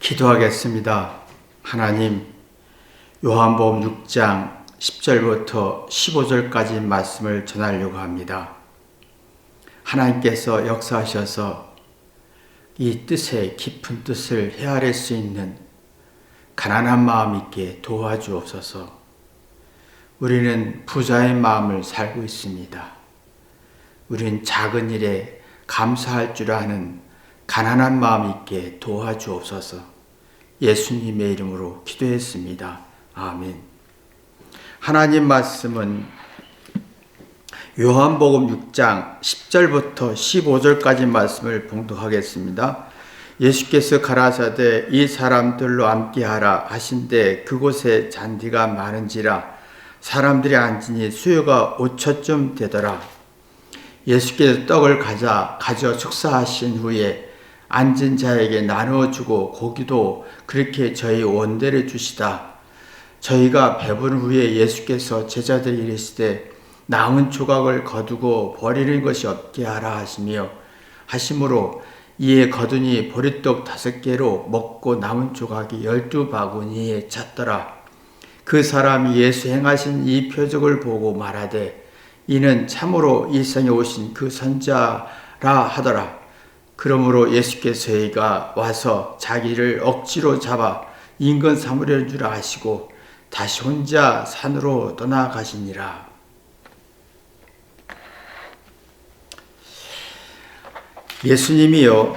기도하겠습니다. 하나님, 요한복음 6장 10절부터 15절까지 말씀을 전하려고 합니다. 하나님께서 역사하셔서 이 뜻의 깊은 뜻을 헤아릴 수 있는 가난한 마음 있게 도와주옵소서. 우리는 부자의 마음을 살고 있습니다. 우리는 작은 일에 감사할 줄 아는 가난한 마음 있게 도와주옵소서. 예수님의 이름으로 기도했습니다. 아멘. 하나님 말씀은 요한복음 6장 10절부터 15절까지 말씀을 봉독하겠습니다. 예수께서 가라사대 이 사람들로 함께하라 하신데 그곳에 잔디가 많은지라 사람들이 앉으니 수요가 5초쯤 되더라. 예수께서 떡을 가져 축사하신 후에 앉은 자에게 나누어 주고 고기도 그렇게 저희 원대로 주시다. 저희가 배부른 후에 예수께서 제자들이 이르시되 남은 조각을 거두고 버리는 것이 없게 하라 하심으로 이에 거두니 보리떡 5개로 먹고 남은 조각이 12바구니에 찼더라. 그 사람이 예수 행하신 이 표적을 보고 말하되 이는 참으로 일생에 오신 그 선자라 하더라. 그러므로 예수께서 저희가 와서 자기를 억지로 잡아 임금 삼으려는 줄 아시고 다시 혼자 산으로 떠나가시니라. 예수님이요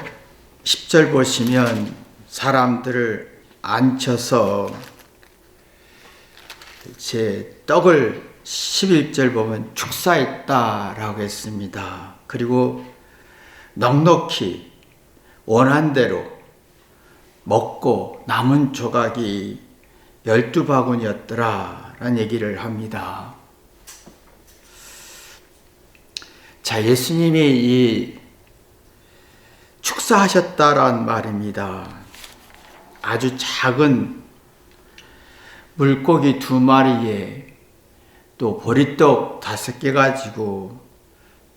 10절 보시면 사람들을 앉혀서 제 떡을 11절 보면 축사했다라고 했습니다. 그리고 넉넉히 원한 대로 먹고 남은 조각이 12바구니였더라라는 얘기를 합니다. 자, 예수님이 이 축사하셨다라는 말입니다. 아주 작은 물고기 2마리에 또 보리떡 5개 가지고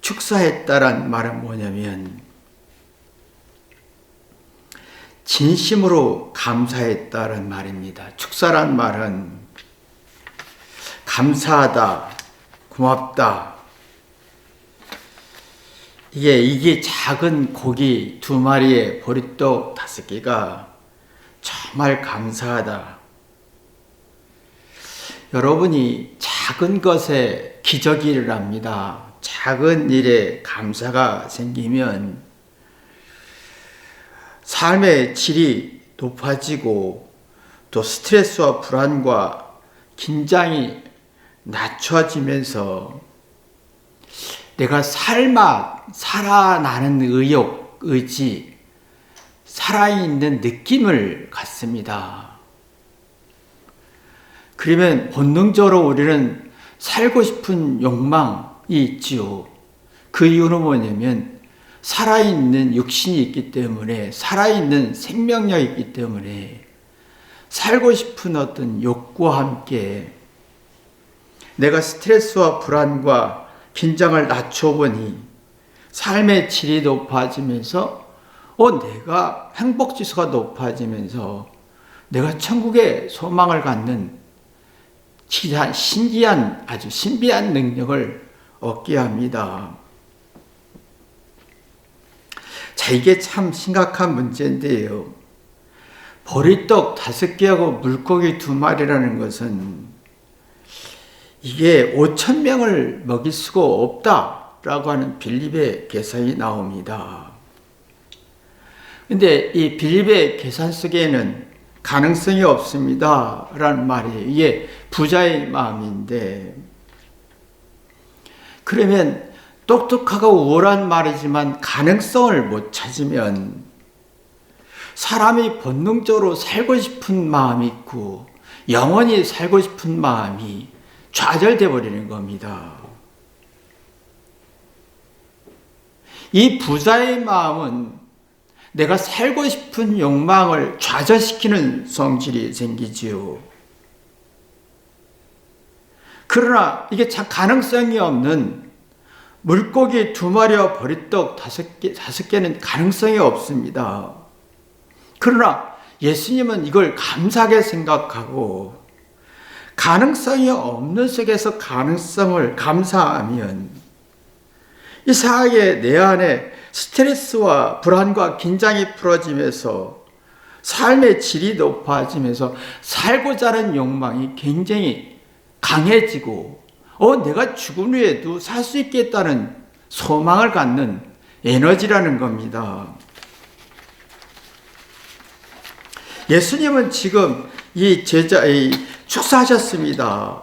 축사했다란 말은 뭐냐면 진심으로 감사했다는 말입니다. 축사란 말은 감사하다, 고맙다. 이게 작은 고기 2마리에 보리떡 5개가 정말 감사하다. 여러분이 작은 것에 기적이 일어납니다. 작은 일에 감사가 생기면 삶의 질이 높아지고 또 스트레스와 불안과 긴장이 낮춰지면서 내가 살아나는 의욕, 의지, 살아있는 느낌을 갖습니다. 그러면 본능적으로 우리는 살고 싶은 욕망이 있지요. 그 이유는 뭐냐면 살아있는 육신이 있기 때문에, 살아있는 생명력이 있기 때문에 살고 싶은 어떤 욕구와 함께 내가 스트레스와 불안과 긴장을 낮춰보니 삶의 질이 높아지면서 내가 행복지수가 높아지면서 내가 천국에 소망을 갖는 신기한 아주 신비한 능력을 얻게 합니다. 자, 이게 참 심각한 문제인데요. 보리떡 5개하고 물고기 2마리라는 것은 이게 5,000명을 먹일 수가 없다라고 하는 빌립의 계산이 나옵니다. 근데 이 빌립의 계산 속에는 가능성이 없습니다 라는 말이에요. 이게 부자의 마음인데, 그러면 똑똑하고 우월한 말이지만 가능성을 못 찾으면 사람이 본능적으로 살고 싶은 마음이 있고 영원히 살고 싶은 마음이 좌절돼 버리는 겁니다. 이 부자의 마음은 내가 살고 싶은 욕망을 좌절시키는 성질이 생기지요. 그러나 이게 참 가능성이 없는 물고기 2마리와 보리떡 5개는 가능성이 없습니다. 그러나 예수님은 이걸 감사하게 생각하고 가능성이 없는 속에서 가능성을 감사하면 이상하게 내 안에 스트레스와 불안과 긴장이 풀어지면서 삶의 질이 높아지면서 살고자 하는 욕망이 굉장히 강해지고 내가 죽은 후에도 살 수 있겠다는 소망을 갖는 에너지라는 겁니다. 예수님은 지금 이 축사하셨습니다.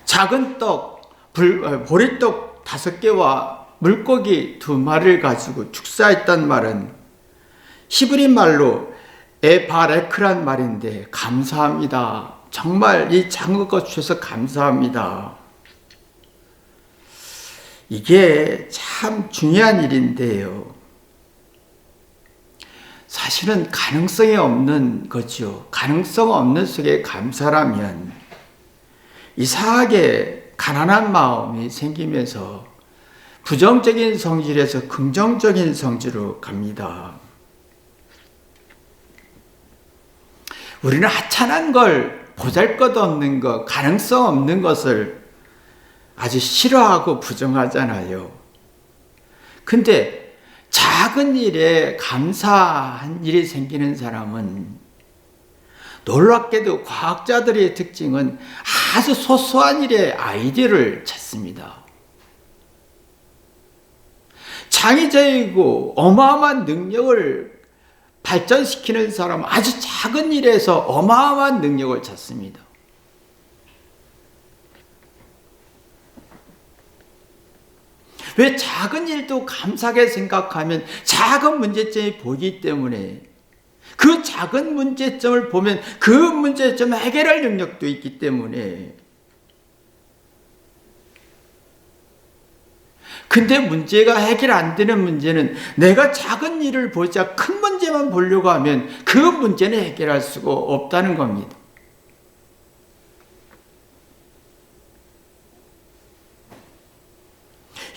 작은 떡, 보리떡 5개와 물고기 2마리를 가지고 축사했단 말은 히브리 말로 에바레크란 말인데 감사합니다. 정말 이 작은 것 주셔서 감사합니다. 이게 참 중요한 일인데요. 사실은 가능성이 없는 거죠. 가능성 없는 속에 감사라면 이상하게 가난한 마음이 생기면서 부정적인 성질에서 긍정적인 성질로 갑니다. 우리는 하찮은 걸, 보잘것없는 것, 가능성 없는 것을 아주 싫어하고 부정하잖아요. 근데 작은 일에 감사한 일이 생기는 사람은 놀랍게도 과학자들의 특징은 아주 소소한 일에 아이디어를 찾습니다. 창의적이고 어마어마한 능력을 발전시키는 사람은 아주 작은 일에서 어마어마한 능력을 찾습니다. 왜 작은 일도 감사하게 생각하면 작은 문제점이 보이기 때문에 그 작은 문제점을 보면 그 문제점을 해결할 능력도 있기 때문에 근데 문제가 해결 안 되는 문제는 내가 작은 일을 보자 큰 문제만 보려고 하면 그 문제는 해결할 수가 없다는 겁니다.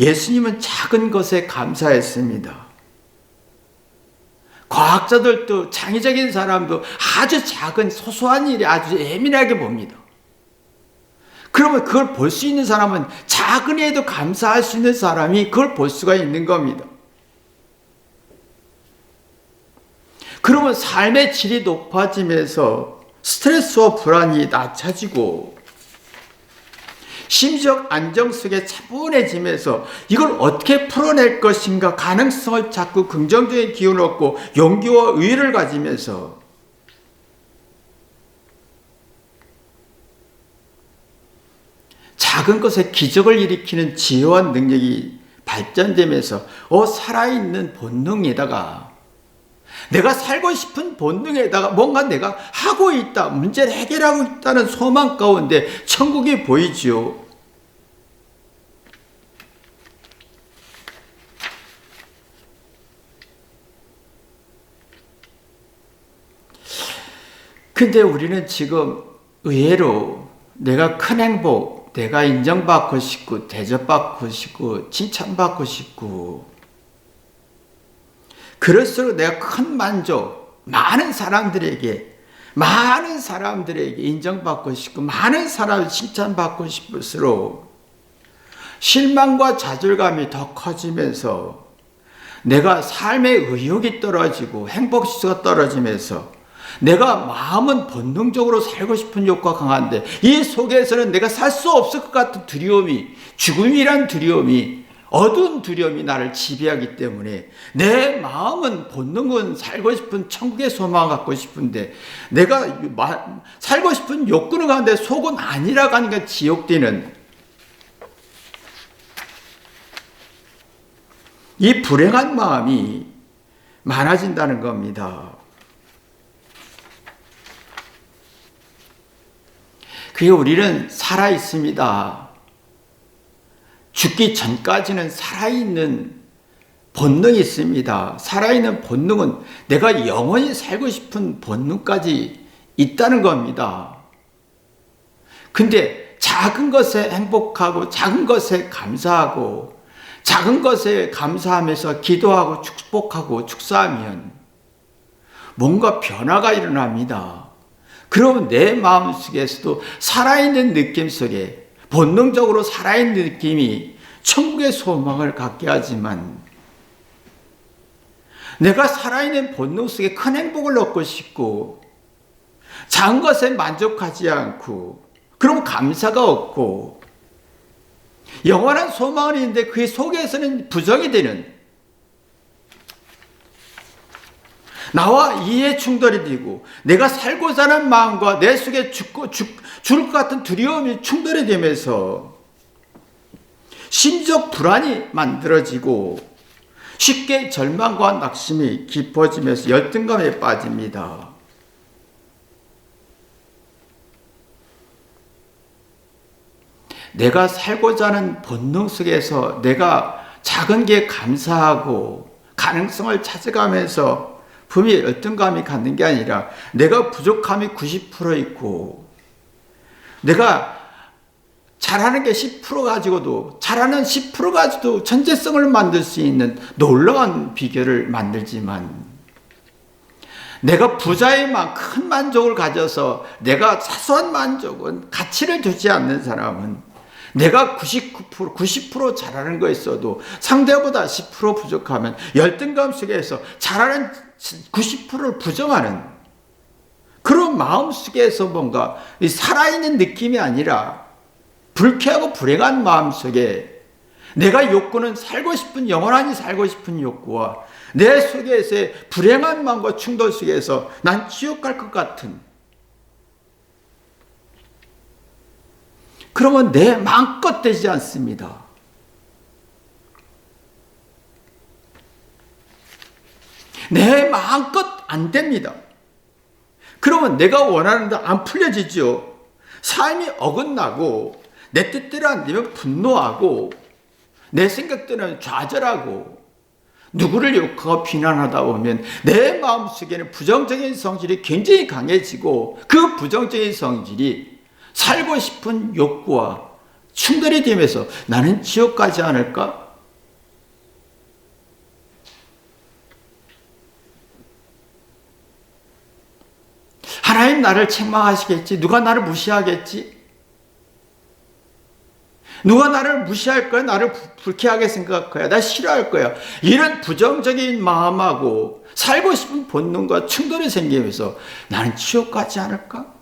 예수님은 작은 것에 감사했습니다. 과학자들도 창의적인 사람도 아주 작은 소소한 일에 아주 예민하게 봅니다. 그러면 그걸 볼 수 있는 사람은 작은 일에도 감사할 수 있는 사람이 그걸 볼 수가 있는 겁니다. 그러면 삶의 질이 높아지면서 스트레스와 불안이 낮아지고 심적 안정 속에 차분해지면서 이걸 어떻게 풀어낼 것인가 가능성을 찾고 긍정적인 기운을 얻고 용기와 의의를 가지면서 작은 것에 기적을 일으키는 지혜와 능력이 발전되면서 살아있는 본능에다가 내가 살고 싶은 본능에다가 뭔가 내가 하고 있다, 문제를 해결하고 있다는 소망 가운데 천국이 보이지요. 근데 우리는 지금 의외로 내가 큰 행복, 내가 인정받고 싶고 대접받고 싶고 칭찬받고 싶고 그럴수록 내가 큰 만족, 많은 사람들에게 인정받고 싶고 많은 사람을 칭찬받고 싶을수록 실망과 좌절감이 더 커지면서 내가 삶의 의욕이 떨어지고 행복지수가 떨어지면서 내가 마음은 본능적으로 살고 싶은 욕구가 강한데 이 속에서는 내가 살 수 없을 것 같은 두려움이, 죽음이란 두려움이, 어두운 두려움이 나를 지배하기 때문에 내 마음은 본능은 살고 싶은 천국의 소망을 갖고 싶은데 내가 살고 싶은 욕구는 가는데 속은 아니라고 하니까 지옥되는 이 불행한 마음이 많아진다는 겁니다. 그게 우리는 살아있습니다. 죽기 전까지는 살아있는 본능이 있습니다. 살아있는 본능은 내가 영원히 살고 싶은 본능까지 있다는 겁니다. 근데 작은 것에 행복하고 작은 것에 감사하고 작은 것에 감사하면서 기도하고 축복하고 축사하면 뭔가 변화가 일어납니다. 그러면 내 마음속에서도 살아있는 느낌 속에 본능적으로 살아있는 느낌이 천국의 소망을 갖게 하지만 내가 살아있는 본능 속에 큰 행복을 얻고 싶고 작은 것에 만족하지 않고 그럼 감사가 없고 영원한 소망은 있는데 그 속에서는 부정이 되는 나와 이해 충돌이 되고 내가 살고자 하는 마음과 내 속에 죽을 것 같은 두려움이 충돌이 되면서 심적 불안이 만들어지고 쉽게 절망과 낙심이 깊어지면서 열등감에 빠집니다. 내가 살고자 하는 본능 속에서 내가 작은 게 감사하고 가능성을 찾아가면서 분명히 열등감이 갖는 게 아니라 내가 부족함이 90% 있고 내가 잘하는 게 10% 가지고도 잘하는 10% 가지고도 천재성을 만들 수 있는 놀라운 비결을 만들지만 내가 부자의 큰 만족을 가져서 내가 사소한 만족은 가치를 두지 않는 사람은 내가 90% 잘하는 거 있어도 상대보다 10% 부족하면 열등감 속에서 잘하는 90%를 부정하는 그런 마음 속에서 뭔가 살아있는 느낌이 아니라 불쾌하고 불행한 마음 속에 내가 욕구는 살고 싶은 영원하니 살고 싶은 욕구와 내 속에서의 불행한 마음과 충돌 속에서 난 지옥 갈 것 같은 그러면 내 마음껏 되지 않습니다. 내 마음껏 안 됩니다. 그러면 내가 원하는 대로 안 풀려지죠. 삶이 어긋나고 내 뜻대로 안 되면 분노하고 내 생각대로 좌절하고 누구를 욕하고 비난하다 보면 내 마음속에는 부정적인 성질이 굉장히 강해지고 그 부정적인 성질이 살고 싶은 욕구와 충돌이 되면서 나는 지옥 가지 않을까? 하나님 나를 책망하시겠지? 누가 나를 무시하겠지? 누가 나를 무시할 거야? 나를 불쾌하게 생각할 거야? 나 싫어할 거야? 이런 부정적인 마음하고 살고 싶은 본능과 충돌이 생기면서 나는 지옥 가지 않을까?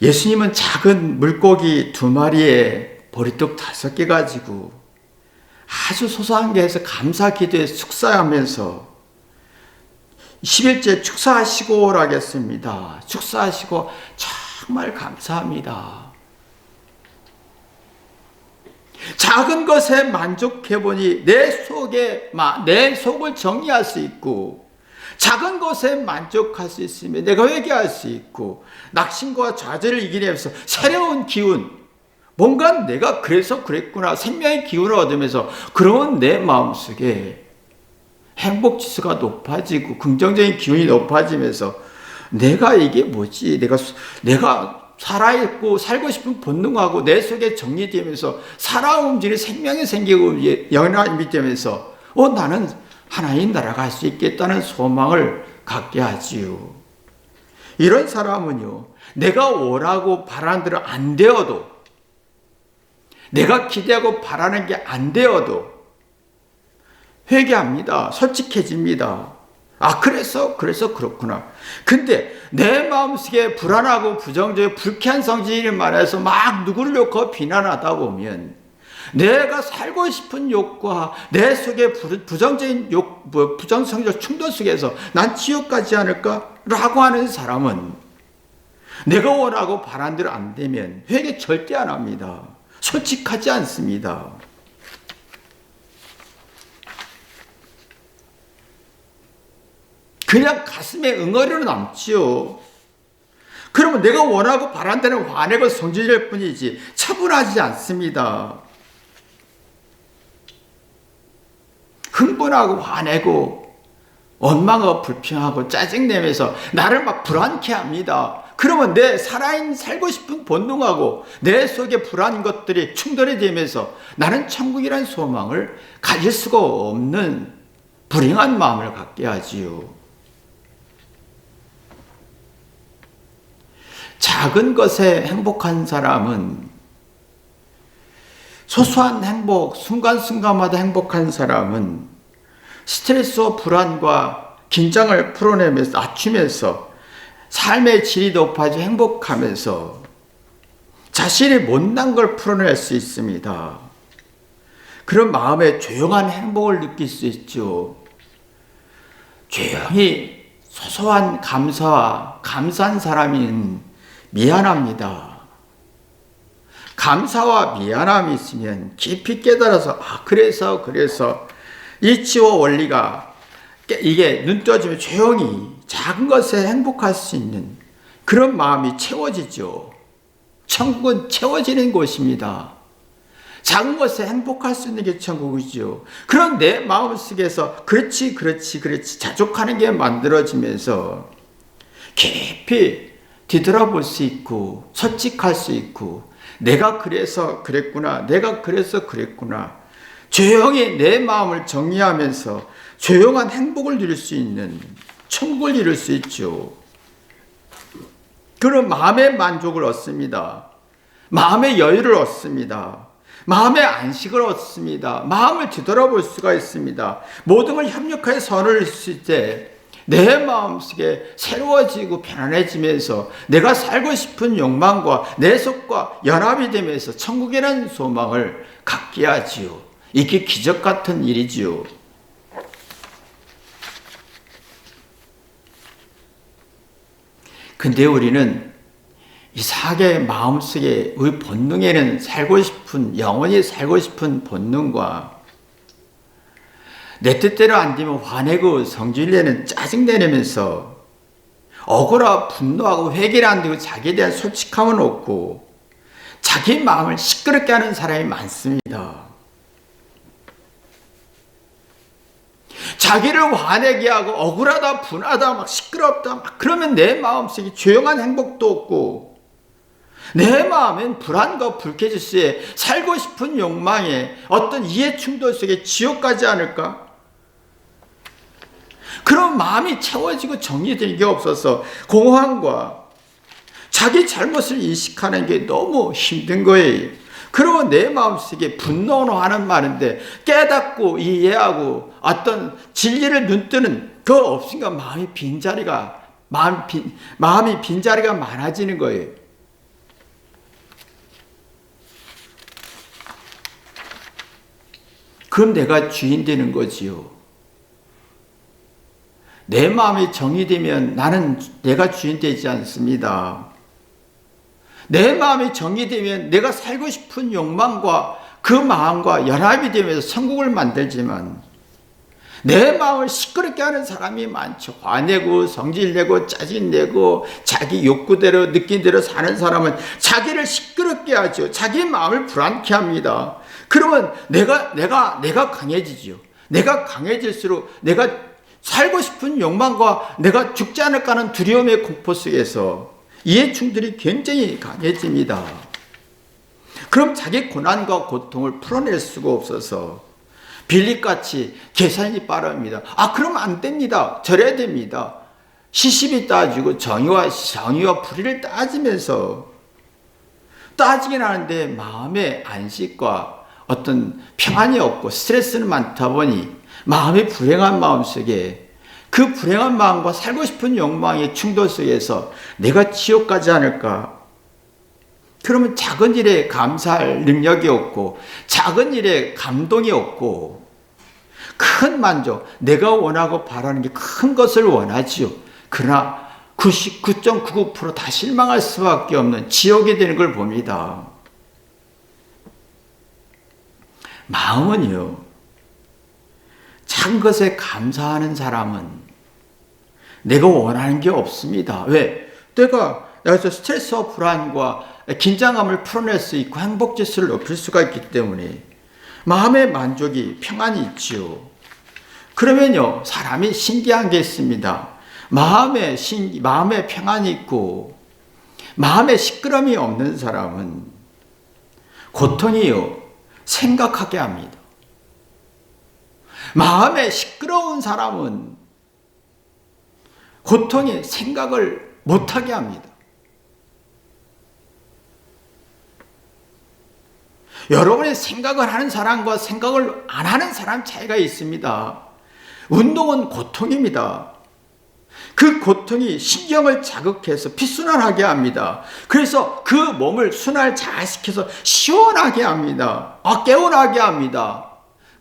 예수님은 작은 물고기 2마리에 보리떡 5개 가지고 아주 소소한 게 해서 감사 기도에 축사하면서 11째 축사하시고 라겠습니다. 축사하시고 정말 감사합니다. 작은 것에 만족해보니 내 속을 정리할 수 있고 작은 것에 만족할 수 있으면 내가 회개할 수 있고 낙심과 좌절을 이기면서 새로운 기운 뭔가 내가 그래서 그랬구나 생명의 기운을 얻으면서 그런 내 마음속에 행복지수가 높아지고 긍정적인 기운이 높아지면서 내가 이게 뭐지 내가 살아있고 살고 싶은 본능하고 내 속에 정리되면서 살아 움직이는 생명이 생기고 영향이 되면서 나는 하나님 나라 갈 수 있겠다는 소망을 갖게 하지요. 이런 사람은요 내가 원하고 바라는 대로 안 되어도 내가 기대하고 바라는 게 안 되어도 회개합니다. 솔직해집니다. 그래서 그렇구나. 근데 내 마음속에 불안하고 부정적이고 불쾌한 성질이 많아서 막 누구를 욕하고 비난하다 보면 내가 살고 싶은 욕구와 내 속에 부정적인 부정성적 충돌 속에서 난 지옥 가지 않을까? 라고 하는 사람은 내가 원하고 바란 대로 안 되면 회개 절대 안 합니다. 솔직하지 않습니다. 그냥 가슴에 응어리로 남지요. 그러면 내가 원하고 바란 대로 화내고 성질일 뿐이지 차분하지 않습니다. 흥분하고 화내고 원망하고 불평하고 짜증내면서 나를 막 불안케 합니다. 그러면 내 살아있는 살고 싶은 본능하고 내 속에 불안한 것들이 충돌이 되면서 나는 천국이라는 소망을 가질 수가 없는 불행한 마음을 갖게 하지요. 작은 것에 행복한 사람은, 소소한 행복, 순간순간마다 행복한 사람은 스트레스와 불안과 긴장을 풀어내면서 낮추면서 삶의 질이 높아져 행복하면서 자신이 못난 걸 풀어낼 수 있습니다. 그런 마음에 조용한 행복을 느낄 수 있죠. 조용히 소소한 감사와 감사한 사람인 미안합니다. 감사와 미안함이 있으면 깊이 깨달아서 그래서 이치와 원리가 이게 눈 떠지면 조용히 작은 것에 행복할 수 있는 그런 마음이 채워지죠. 천국은 채워지는 곳입니다. 작은 것에 행복할 수 있는 게 천국이죠. 그런 내 마음속에서 그렇지 자족하는 게 만들어지면서 깊이 뒤돌아볼 수 있고 솔직할 수 있고 내가 그래서 그랬구나. 조용히 내 마음을 정리하면서 조용한 행복을 누릴 수 있는 천국을 이룰 수 있죠. 그런 마음의 만족을 얻습니다. 마음의 여유를 얻습니다. 마음의 안식을 얻습니다. 마음을 뒤돌아볼 수가 있습니다. 모든 걸 협력하여 선을 했을 때 내 마음속에 새로워지고 편안해지면서 내가 살고 싶은 욕망과 내 속과 연합이 되면서 천국이라는 소망을 갖게 하지요. 이게 기적 같은 일이지요. 근데 우리는 이상하게 마음속에 우리 본능에는 영원히 살고 싶은 본능과 내 뜻대로 안 되면 화내고 성질내는 짜증내면서 억울하고 분노하고 회개를 안 되고 자기에 대한 솔직함은 없고 자기 마음을 시끄럽게 하는 사람이 많습니다. 자기를 화내게 하고 억울하다 분하다 막 시끄럽다 막 그러면 내 마음속에 조용한 행복도 없고 내 마음엔 불안과 불쾌지수에 살고 싶은 욕망에 어떤 이해 충돌 속에 지옥 가지 않을까? 그런 마음이 채워지고 정리되는 게 없어서 공허함과 자기 잘못을 인식하는 게 너무 힘든 거예요. 그러고 내 마음속에 분노하는 말인데 깨닫고 이해하고 어떤 진리를 눈뜨는 그 없으니까 마음이 빈자리가 많아지는 거예요. 그럼 내가 주인 되는 거지요. 내 마음이 정리되면 내가 주인 되지 않습니다. 내 마음이 정리되면 내가 살고 싶은 욕망과 그 마음과 연합이 되면서 천국을 만들지만 내 마음을 시끄럽게 하는 사람이 많죠. 화내고 성질내고 짜증내고 자기 욕구대로 느낀 대로 사는 사람은 자기를 시끄럽게 하죠. 자기 마음을 불안케 합니다. 그러면 내가 강해지죠. 내가 강해질수록 내가 살고 싶은 욕망과 내가 죽지 않을까 하는 두려움의 공포 속에서 이해 충돌이 굉장히 강해집니다. 그럼 자기 고난과 고통을 풀어낼 수가 없어서 빌립같이 계산이 빠릅니다. 그럼 안 됩니다. 저래야 됩니다. 시시비 따지고 정의와 불의를 따지면서 따지긴 하는데 마음의 안식과 어떤 평안이 없고 스트레스는 많다 보니 마음이 불행한 마음 속에 그 불행한 마음과 살고 싶은 욕망의 충돌 속에서 내가 지옥 가지 않을까? 그러면 작은 일에 감사할 능력이 없고 작은 일에 감동이 없고 큰 만족, 내가 원하고 바라는 게 큰 것을 원하지요. 그러나 99.99% 다 실망할 수밖에 없는 지옥이 되는 걸 봅니다. 마음은요, 작은 것에 감사하는 사람은 내가 원하는 게 없습니다. 왜? 내가 여기서 스트레스와 불안과 긴장감을 풀어낼 수 있고 행복지수를 높일 수가 있기 때문에 마음의 만족이 평안이 있지요. 그러면요, 사람이 신기한 게 있습니다. 마음에 평안이 있고 마음에 시끄러움이 없는 사람은 고통이요, 생각하게 합니다. 마음에 시끄러운 사람은 고통이 생각을 못하게 합니다. 여러분의 생각을 하는 사람과 생각을 안 하는 사람 차이가 있습니다. 운동은 고통입니다. 그 고통이 신경을 자극해서 피순환하게 합니다. 그래서 그 몸을 순환을 잘 시켜서 시원하게 합니다. 개운하게 합니다.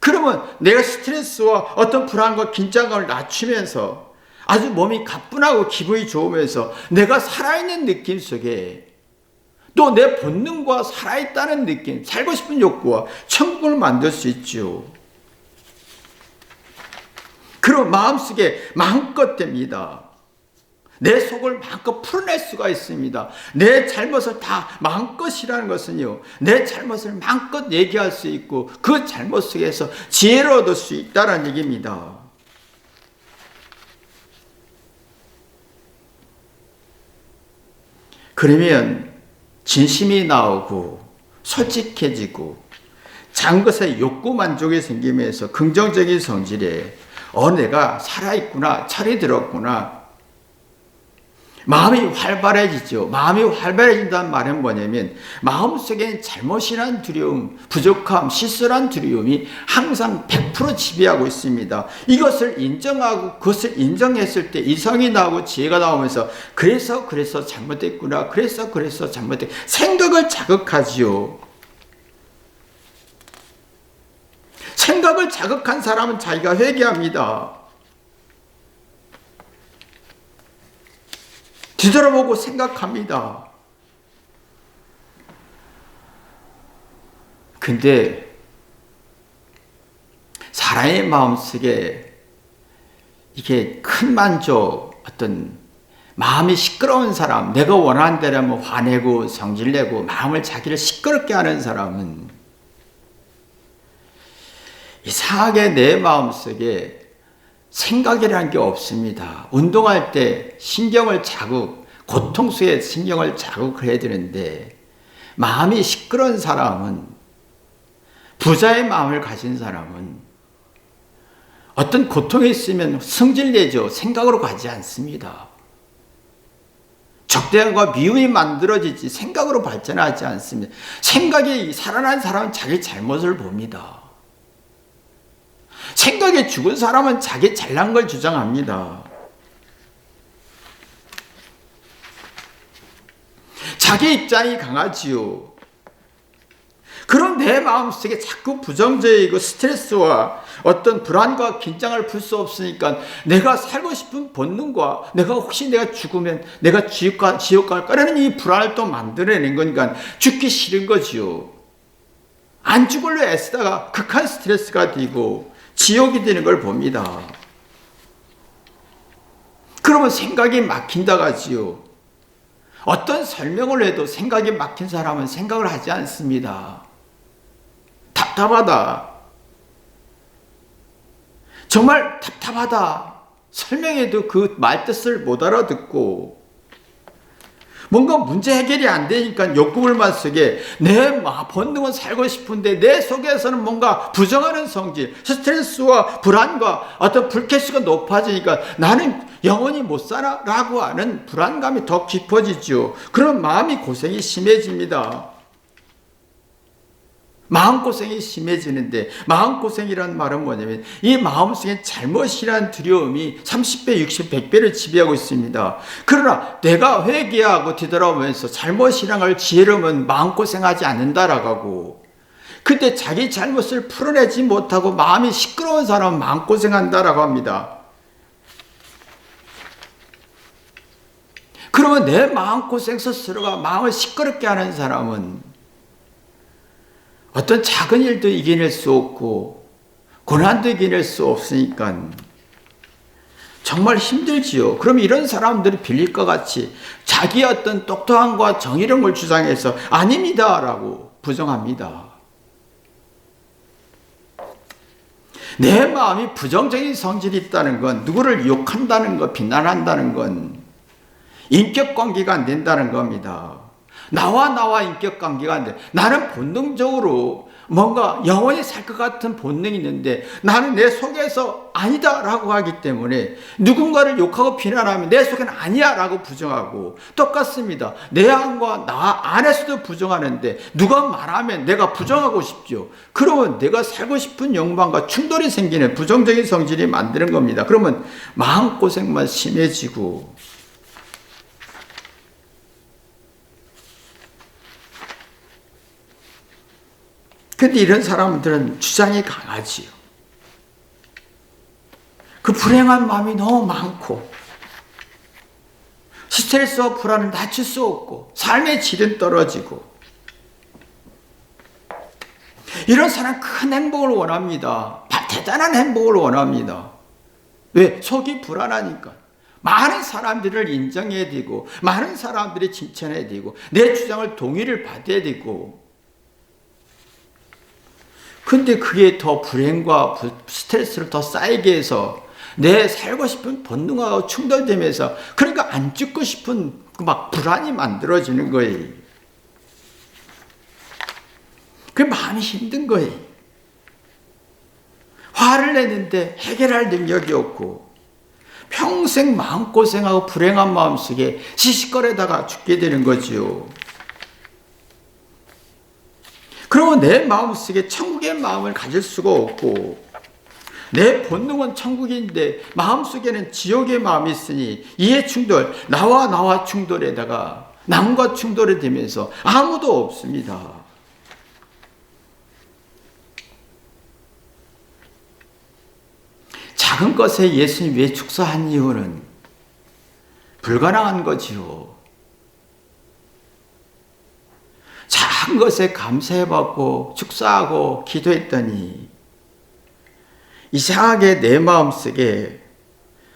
그러면 내가 스트레스와 어떤 불안과 긴장감을 낮추면서 아주 몸이 가뿐하고 기분이 좋으면서 내가 살아있는 느낌 속에 또 내 본능과 살아있다는 느낌, 살고 싶은 욕구와 천국을 만들 수 있죠. 그럼 마음속에 마음껏 됩니다. 내 속을 마음껏 풀어낼 수가 있습니다. 내 잘못을 다 마음껏이라는 것은요, 내 잘못을 마음껏 얘기할 수 있고 그 잘못 속에서 지혜를 얻을 수 있다는 얘기입니다. 그러면 진심이 나오고 솔직해지고 작은 것에 욕구 만족이 생기면서 긍정적인 성질에 내가 살아있구나, 철이 들었구나, 마음이 활발해지죠. 마음이 활발해진다는 말은 뭐냐면 마음속에 잘못이란 두려움, 부족함, 실수란 두려움이 항상 100% 지배하고 있습니다. 이것을 인정하고 그것을 인정했을 때 이성이 나오고 지혜가 나오면서 그래서 잘못했구나, 그래서 잘못했구나 생각을 자극하지요. 생각을 자극한 사람은 자기가 회개합니다. 뒤돌아보고 생각합니다. 근데 사람의 마음속에 이게 큰 만족, 어떤 마음이 시끄러운 사람, 내가 원하는 대로 화내고 성질내고 마음을 자기를 시끄럽게 하는 사람은 이상하게 내 마음속에 생각이라는 게 없습니다. 운동할 때 신경을 고통 속에 신경을 자극을 해야 되는데 마음이 시끄러운 사람은, 부자의 마음을 가진 사람은 어떤 고통이 있으면 성질내죠. 생각으로 가지 않습니다. 적대감과 미움이 만들어지지 생각으로 발전하지 않습니다. 생각이 살아난 사람은 자기 잘못을 봅니다. 생각에 죽은 사람은 자기 잘난 걸 주장합니다. 자기 입장이 강하지요. 그럼 내 마음속에 자꾸 부정적이고 스트레스와 어떤 불안과 긴장을 풀 수 없으니까 내가 살고 싶은 본능과 혹시 내가 죽으면 내가 지옥 갈까라는 이 불안을 또 만들어낸 거니까 죽기 싫은 거지요. 안 죽으려 애쓰다가 극한 스트레스가 되고 지옥이 되는 걸 봅니다. 그러면 생각이 막힌다고 하지요. 어떤 설명을 해도 생각이 막힌 사람은 생각을 하지 않습니다. 답답하다. 정말 답답하다. 설명해도 그 말뜻을 못 알아듣고 뭔가 문제 해결이 안 되니까 욕구불만 속에 내 본능은 살고 싶은데 내 속에서는 뭔가 부정하는 성질, 스트레스와 불안과 어떤 불쾌수가 높아지니까 나는 영원히 못 살아 라고 하는 불안감이 더 깊어지죠. 그럼 마음이 고생이 심해집니다. 마음고생이 심해지는데, 마음고생이라는 말은 뭐냐면 이 마음속에 잘못이란 두려움이 30배, 60, 100배를 지배하고 있습니다. 그러나 내가 회개하고 뒤돌아오면서 잘못이란 걸 지혜로우면 마음고생하지 않는다라고 하고, 근데 자기 잘못을 풀어내지 못하고 마음이 시끄러운 사람은 마음고생한다라고 합니다. 그러면 내 마음고생 스스로가 마음을 시끄럽게 하는 사람은 어떤 작은 일도 이겨낼 수 없고 고난도 이겨낼 수 없으니까 정말 힘들지요. 그럼 이런 사람들이 빌릴 것 같이 자기의 어떤 똑똑함과 정의로움을 주장해서 아닙니다 라고 부정합니다. 내 마음이 부정적인 성질이 있다는 건, 누구를 욕한다는 것, 비난한다는 건 인격관계가 안 된다는 겁니다. 나와 인격관계가 안 돼. 나는 본능적으로 뭔가 영원히 살 것 같은 본능이 있는데 나는 내 속에서 아니다라고 하기 때문에 누군가를 욕하고 비난하면 내 속에는 아니야라고 부정하고, 똑같습니다. 내 안과 나 안에서도 부정하는데 누가 말하면 내가 부정하고 싶죠. 그러면 내가 살고 싶은 욕망과 충돌이 생기는 부정적인 성질이 만드는 겁니다. 그러면 마음고생만 심해지고, 근데 이런 사람들은 주장이 강하지요. 그 불행한 마음이 너무 많고 스트레스와 불안을 낮출 수 없고 삶의 질은 떨어지고, 이런 사람 큰 행복을 원합니다. 대단한 행복을 원합니다. 왜? 속이 불안하니까. 많은 사람들을 인정해야 되고 많은 사람들이 칭찬해야 되고 내 주장을 동의를 받아야 되고, 근데 그게 더 불행과 스트레스를 더 쌓이게 해서 내 살고 싶은 본능하고 충돌되면서, 그러니까 안 죽고 싶은 막 불안이 만들어지는 거예요. 그 마음이 힘든 거예요. 화를 내는데 해결할 능력이 없고 평생 마음고생하고 불행한 마음속에 시시거리다가 죽게 되는 거지요. 그러면 내 마음속에 천국의 마음을 가질 수가 없고, 내 본능은 천국인데 마음속에는 지옥의 마음이 있으니 이해 충돌, 나와 충돌에다가 남과 충돌이 되면서 아무도 없습니다. 작은 것에 예수님이 왜 축사한 이유는 불가능한 거지요. 작은 것에 감사해받고 축사하고 기도했더니 이상하게 내 마음속에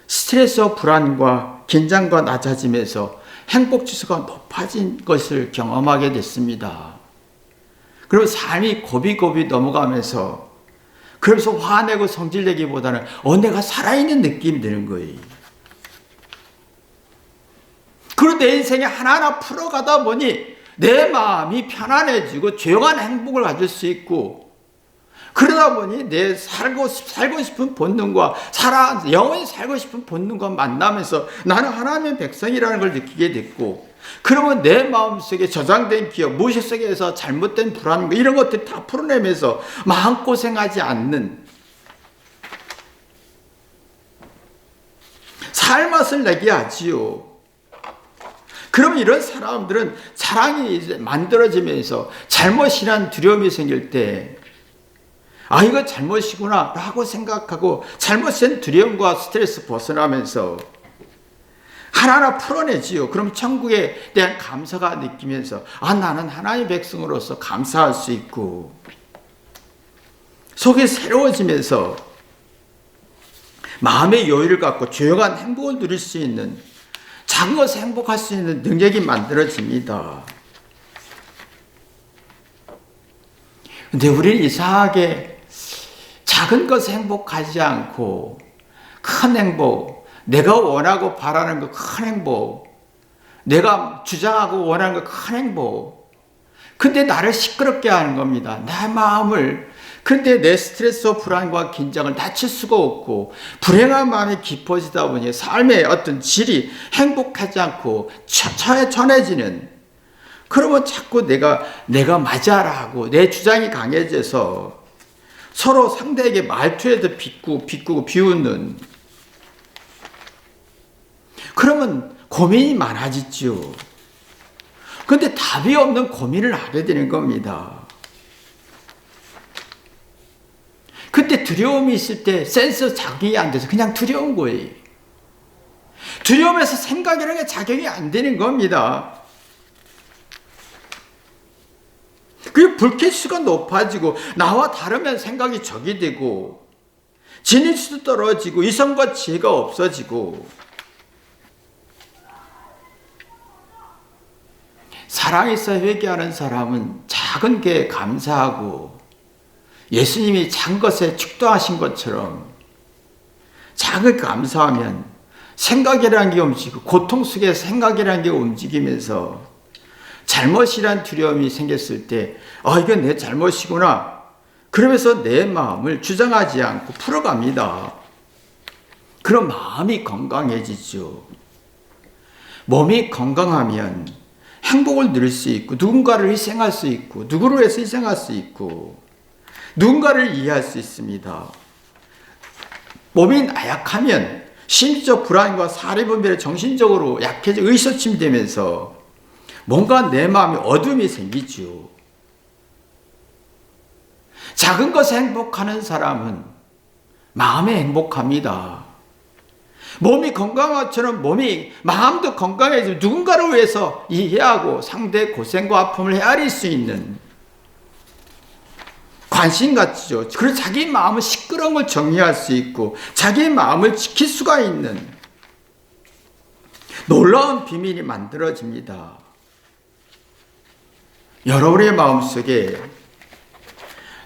스트레스와 불안과 긴장과 낮아지면서 행복지수가 높아진 것을 경험하게 됐습니다. 그리고 삶이 고비고비 넘어가면서, 그래서 화내고 성질내기보다는 내가 살아있는 느낌이 드는 거예요. 그리고 내 인생에 하나하나 풀어가다 보니 내 마음이 편안해지고 조용한 행복을 가질 수 있고, 그러다 보니 내 살고 싶은 본능과 영원히 살고 싶은 본능과 만나면서 나는 하나님의 백성이라는 걸 느끼게 됐고, 그러면 내 마음속에 저장된 기억, 무의식 속에서 잘못된 불안, 이런 것들 다 풀어내면서 마음고생하지 않는 살 맛을 내게 하지요. 그러면 이런 사람들은 사랑이 이제 만들어지면서 잘못이란 두려움이 생길 때, 이거 잘못이구나 라고 생각하고 잘못된 두려움과 스트레스 벗어나면서 하나하나 풀어내지요. 그럼 천국에 대한 감사가 느끼면서 나는 하나님의 백성으로서 감사할 수 있고, 속이 새로워지면서 마음의 여유를 갖고 조용한 행복을 누릴 수 있는, 작은 것에 행복할 수 있는 능력이 만들어집니다. 근데 우리는 이상하게 작은 것에 행복하지 않고 큰 행복, 내가 원하고 바라는 그 큰 행복, 내가 주장하고 원하는 그 큰 행복, 근데 나를 시끄럽게 하는 겁니다. 내 마음을. 근데 내 스트레스와 불안과 긴장을 낮출 수가 없고 불행한 마음이 깊어지다 보니 삶의 어떤 질이 행복하지 않고 천해지는, 그러면 자꾸 내가 맞아라 하고 내 주장이 강해져서 서로 상대에게 말투에도 비꼬고 비웃는, 그러면 고민이 많아지죠. 근데 답이 없는 고민을 하게 되는 겁니다. 그때 두려움이 있을 때 센서 작용이 안 돼서 그냥 두려운 거예요. 두려움에서 생각이라는 게 작용이 안 되는 겁니다. 그 불쾌수가 높아지고 나와 다르면 생각이 적이 되고 진실수도 떨어지고 이성과 지혜가 없어지고, 사랑에서 회개하는 사람은 작은 게 감사하고 예수님이 작은 것에 축도하신 것처럼 작은 감사하면 생각이라는 게 움직이고 고통 속에 생각이라는 게 움직이면서 잘못이란 두려움이 생겼을 때 이건 내 잘못이구나. 그러면서 내 마음을 주장하지 않고 풀어갑니다. 그럼 마음이 건강해지죠. 몸이 건강하면 행복을 누릴 수 있고 누군가를 희생할 수 있고 누구를 위해서 희생할 수 있고 누군가를 이해할 수 있습니다. 몸이 나약하면 심리적 불안과 사리분별에 정신적으로 약해져 의기소침이 되면서 뭔가 내 마음에 어둠이 생기죠. 작은 것에 행복하는 사람은 마음에 행복합니다. 몸이 건강한 것처럼 마음도 건강해지면 누군가를 위해서 이해하고 상대의 고생과 아픔을 헤아릴 수 있는 관심 갖죠. 그래서 자기 마음을 시끄러운 걸 정리할 수 있고 자기 마음을 지킬 수가 있는 놀라운 비밀이 만들어집니다. 여러분의 마음속에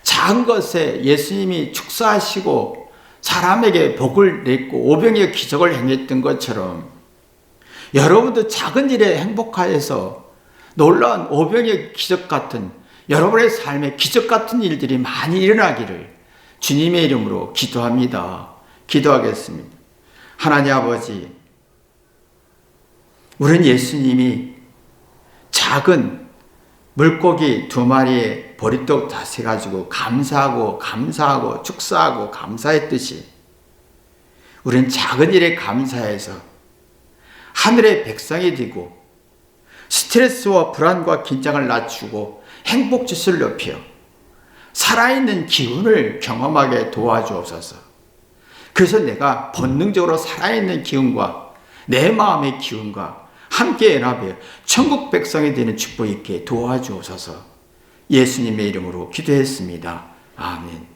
작은 것에 예수님이 축사하시고 사람에게 복을 냈고 오병이어 기적을 행했던 것처럼 여러분도 작은 일에 행복하여서 놀라운 오병이어 기적 같은 여러분의 삶에 기적 같은 일들이 많이 일어나기를 주님의 이름으로 기도합니다. 기도하겠습니다. 하나님 아버지, 우리는 예수님이 작은 물고기 2마리에 보리떡 다세 가지고 감사하고 축사하고 감사했듯이 우리는 작은 일에 감사해서 하늘의 백성이 되고 스트레스와 불안과 긴장을 낮추고 행복 지수를 높여 살아있는 기운을 경험하게 도와주옵소서. 그래서 내가 본능적으로 살아있는 기운과 내 마음의 기운과 함께 연합해 천국 백성이 되는 축복이 있게 도와주옵소서. 예수님의 이름으로 기도했습니다. 아멘.